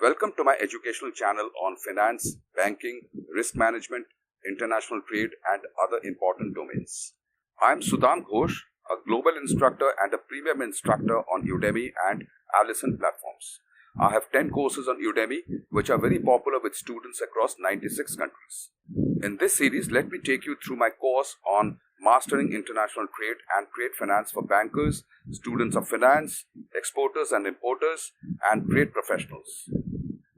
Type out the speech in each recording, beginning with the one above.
Welcome to my educational channel on finance, banking, risk management, international trade, and other important domains. I am Sudham Ghosh, a global instructor and a premium instructor on Udemy and Allison platforms. I have 10 courses on Udemy, which are very popular with students across 96 countries. In this series, let me take you through my course on Mastering International Trade and Trade Finance for bankers, students of finance, exporters and importers, and trade professionals.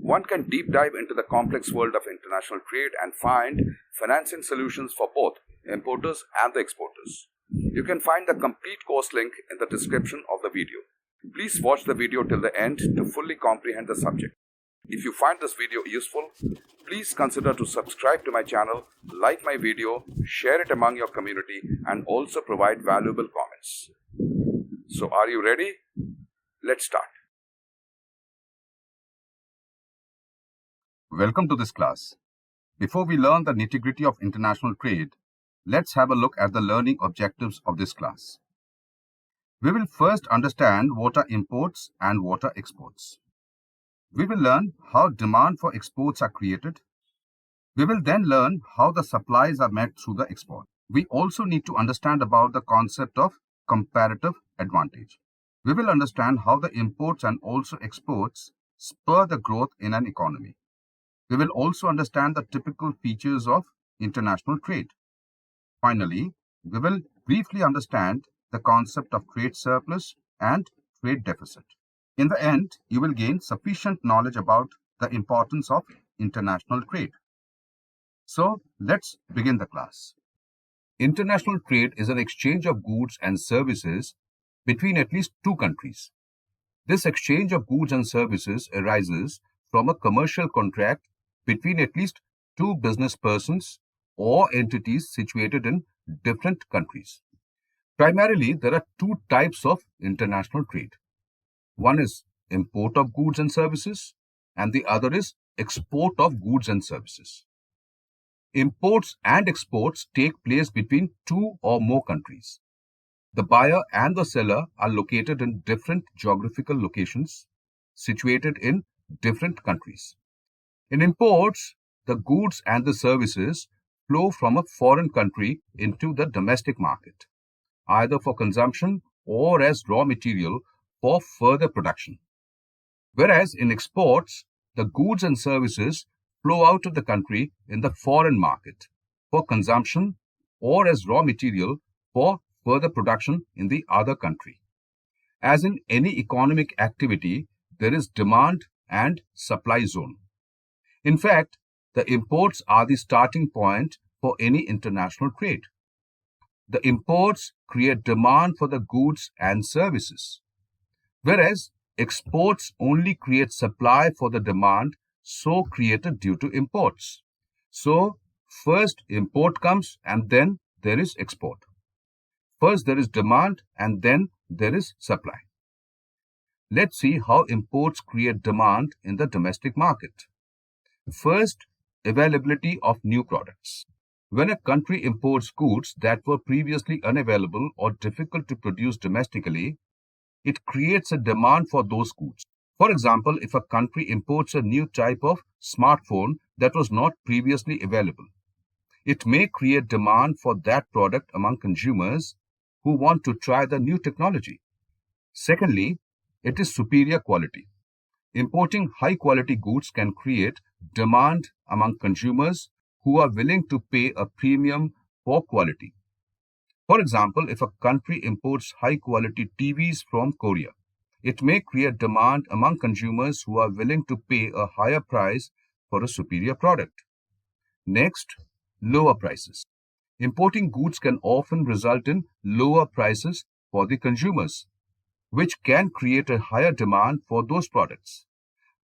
One can deep dive into the complex world of international trade and find financing solutions for both importers and the exporters. You can find the complete course link in the description of the video. Please watch the video till the end to fully comprehend the subject. If you find this video useful, please consider to subscribe to my channel, like my video, share it among your community, and also provide valuable comments. So are you ready? Let's start. Welcome to this class. Before we learn the nitty-gritty of international trade, let's have a look at the learning objectives of this class. We will first understand what are imports and what are exports. We will learn how demand for exports are created. We will then learn how the supplies are met through the export. We also need to understand about the concept of comparative advantage. We will understand how the imports and also exports spur the growth in an economy. We will also understand the typical features of international trade. Finally, we will briefly understand the concept of trade surplus and trade deficit. In the end, you will gain sufficient knowledge about the importance of international trade. So, let's begin the class. International trade is an exchange of goods and services between at least two countries. This exchange of goods and services arises from a commercial contract between at least two business persons or entities situated in different countries. Primarily, there are two types of international trade. One is import of goods and services, and the other is export of goods and services. Imports and exports take place between two or more countries. The buyer and the seller are located in different geographical locations, situated in different countries. In imports, the goods and the services flow from a foreign country into the domestic market, either for consumption or as raw material for further production. Whereas in exports, the goods and services flow out of the country in the foreign market for consumption or as raw material for further production in the other country. As in any economic activity, there is demand and supply zone. In fact, the imports are the starting point for any international trade. The imports create demand for the goods and services, whereas exports only create supply for the demand so created due to imports. So, first import comes and then there is export. First there is demand and then there is supply. Let's see how imports create demand in the domestic market. First, availability of new products. When a country imports goods that were previously unavailable or difficult to produce domestically, it creates a demand for those goods. For example, if a country imports a new type of smartphone that was not previously available, it may create demand for that product among consumers who want to try the new technology. Secondly, it is superior quality. Importing high-quality goods can create demand among consumers who are willing to pay a premium for quality. For example, if a country imports high-quality TVs from Korea, it may create demand among consumers who are willing to pay a higher price for a superior product. Next, lower prices. Importing goods can often result in lower prices for the consumers, which can create a higher demand for those products.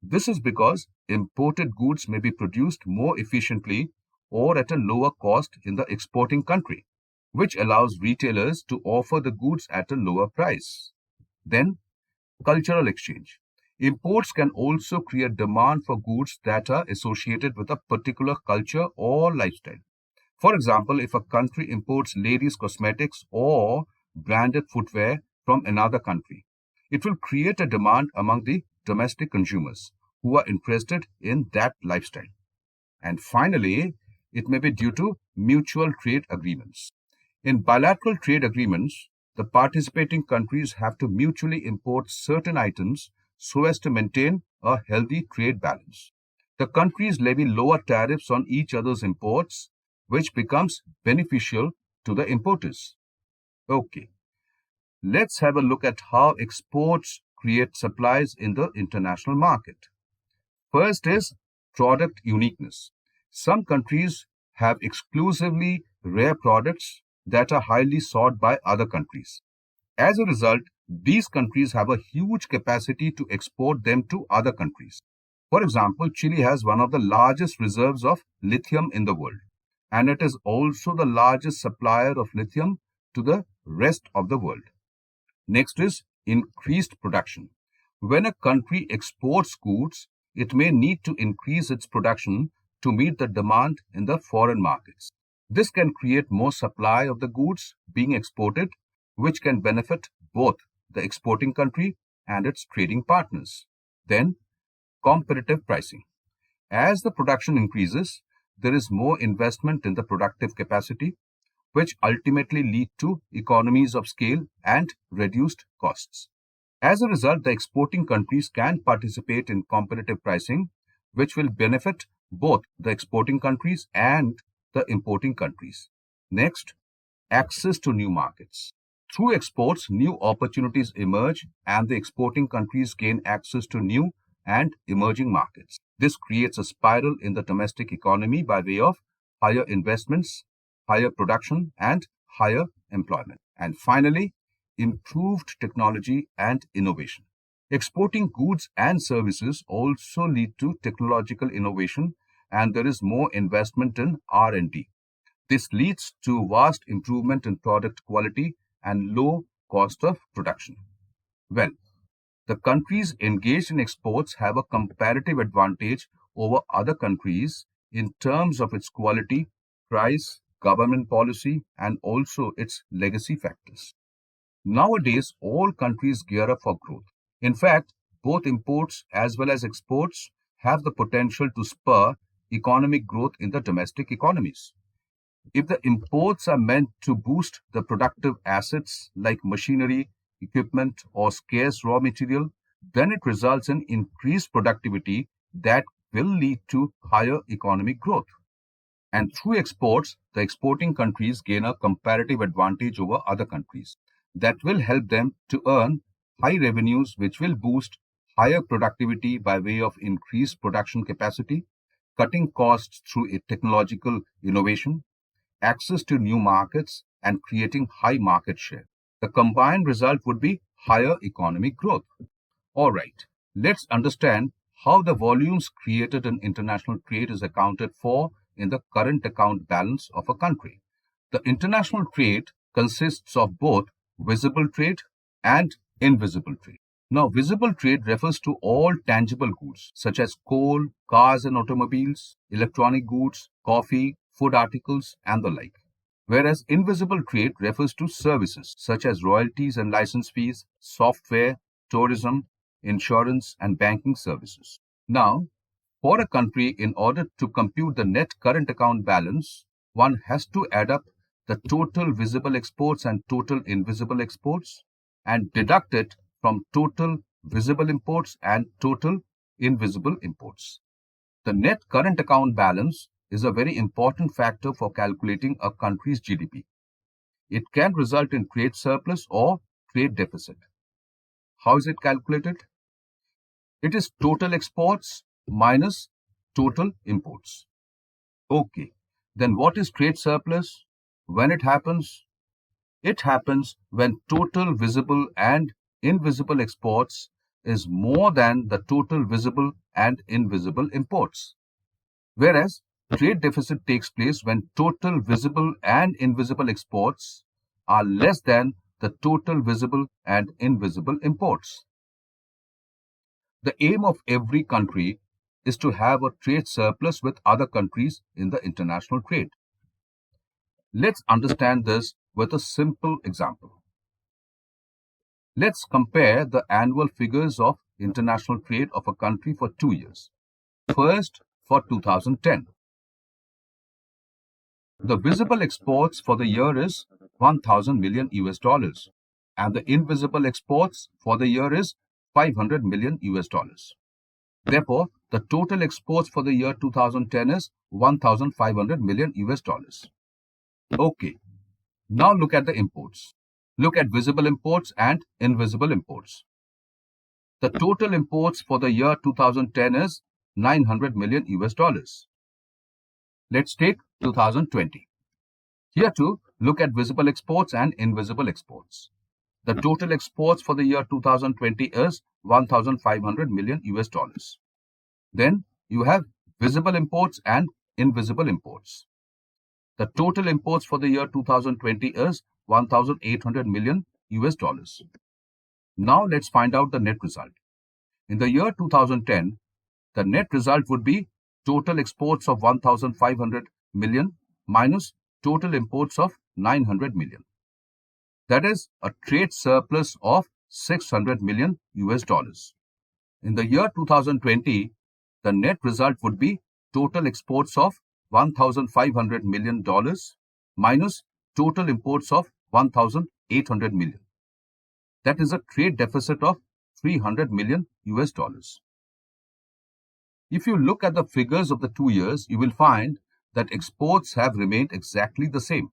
This is because imported goods may be produced more efficiently or at a lower cost in the exporting country, which allows retailers to offer the goods at a lower price. Then, cultural exchange. Imports can also create demand for goods that are associated with a particular culture or lifestyle. For example, if a country imports ladies' cosmetics or branded footwear from another country, it will create a demand among the domestic consumers who are interested in that lifestyle. And finally, it may be due to mutual trade agreements. In bilateral trade agreements, the participating countries have to mutually import certain items so as to maintain a healthy trade balance. The countries levy lower tariffs on each other's imports, which becomes beneficial to the importers. Okay, let's have a look at how exports create supplies in the international market. First is product uniqueness. Some countries have exclusively rare products that are highly sought by other countries. As a result, these countries have a huge capacity to export them to other countries. For example, Chile has one of the largest reserves of lithium in the world, and it is also the largest supplier of lithium to the rest of the world. Next is increased production. When a country exports goods, it may need to increase its production to meet the demand in the foreign markets. This can create more supply of the goods being exported, which can benefit both the exporting country and its trading partners. Then, competitive pricing. As the production increases, there is more investment in the productive capacity, which ultimately lead to economies of scale and reduced costs. As a result, the exporting countries can participate in competitive pricing, which will benefit both the exporting countries and the importing countries. Next, access to new markets. Through exports, new opportunities emerge and the exporting countries gain access to new and emerging markets. This creates a spiral in the domestic economy by way of higher investments, higher production, and higher employment. And finally, improved technology and innovation. Exporting goods and services also lead to technological innovation, and there is more investment in R&D. This leads to vast improvement in product quality and low cost of production. Well, the countries engaged in exports have a comparative advantage over other countries in terms of its quality, price, government policy, and also its legacy factors. Nowadays, all countries gear up for growth. In fact, both imports as well as exports have the potential to spur economic growth in the domestic economies. If the imports are meant to boost the productive assets like machinery, equipment, or scarce raw material, then it results in increased productivity that will lead to higher economic growth. And through exports, the exporting countries gain a comparative advantage over other countries that will help them to earn high revenues, which will boost higher productivity by way of increased production capacity, cutting costs through technological innovation, access to new markets, and creating high market share. The combined result would be higher economic growth. All right, let's understand how the volumes created in international trade is accounted for in the current account balance of a country. The international trade consists of both visible trade and invisible trade. Now, visible trade refers to all tangible goods such as coal, cars and automobiles, electronic goods, coffee, food articles, and the like. Whereas invisible trade refers to services such as royalties and license fees, software, tourism, insurance, and banking services. Now, for a country, in order to compute the net current account balance, one has to add up the total visible exports and total invisible exports and deduct it from total visible imports and total invisible imports. The net current account balance is a very important factor for calculating a country's GDP. It can result in trade surplus or trade deficit. How is it calculated? It is total exports minus total imports. Okay, then what is trade surplus? When it happens? It happens when total visible and invisible exports is more than the total visible and invisible imports. Whereas trade deficit takes place when total visible and invisible exports are less than the total visible and invisible imports. The aim of every country is to have a trade surplus with other countries in the international trade. Let's understand this with a simple example. Let's compare the annual figures of international trade of a country for 2 years. First, for 2010. The visible exports for the year is 1,000 million US dollars, and the invisible exports for the year is 500 million US dollars. Therefore, the total exports for the year 2010 is 1,500 million US dollars. Okay, now look at the imports. Look at visible imports and invisible imports. The total imports for the year 2010 is 900 million US dollars. Let's take 2020. Here too, look at visible exports and invisible exports. The total exports for the year 2020 is 1,500 million US dollars. Then you have visible imports and invisible imports. The total imports for the year 2020 is 1,800 million US dollars. Now let's find out the net result. In the year 2010, the net result would be total exports of 1,500 million minus total imports of 900 million. That is a trade surplus of 600 million US dollars. In the year 2020, the net result would be total exports of $1,500 million minus total imports of 1,800 million. That is a trade deficit of 300 million US dollars. If you look at the figures of the 2 years, you will find that exports have remained exactly the same.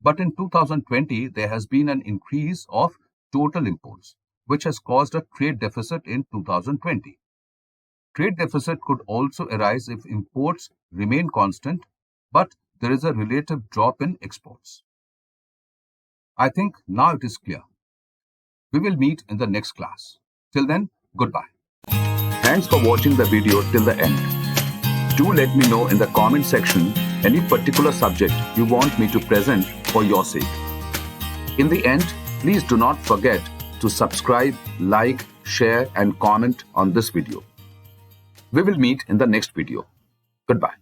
But in 2020, there has been an increase of total imports, which has caused a trade deficit in 2020. Trade deficit could also arise if imports remain constant, but there is a relative drop in exports. I think now it is clear. We will meet in the next class. Till then, goodbye. Thanks for watching the video till the end. Do let me know in the comment section any particular subject you want me to present for your sake. In the end, please do not forget to subscribe, like, share and comment on this video. We will meet in the next video. Goodbye.